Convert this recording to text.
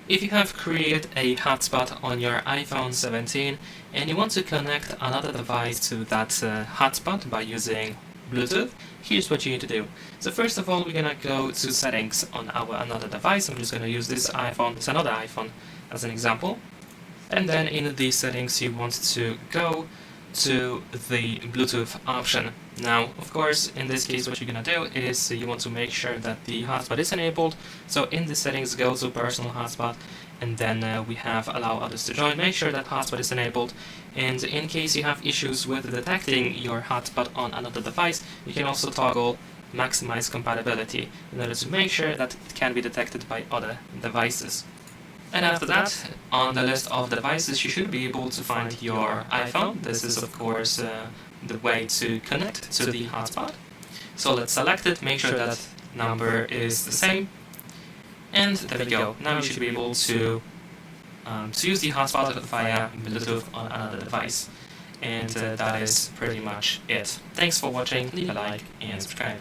If you have created a hotspot on your iPhone 17 and you want to connect another device to that hotspot by using Bluetooth, here's what you need to do. So first of all, we're gonna go to settings on our another device. I'm just gonna use this iPhone, it's another iPhone as an example. And then in the settings, you want to go to the Bluetooth option. Now, of course, in this case, what you're gonna do is you want to make sure that the hotspot is enabled. So in the settings, go to personal hotspot, and then we have allow others to join. Make sure that hotspot is enabled. And in case you have issues with detecting your hotspot on another device, you can also toggle maximize compatibility in order to make sure that it can be detected by other devices. And after that, on the list of devices, you should be able to find your iPhone. This is, of course, the way to connect to the hotspot. So let's select it, make sure that number is the same, and there we go. Now you should be able to use the hotspot via Bluetooth on another device. And that is pretty much it. Thanks for watching, leave a like and subscribe.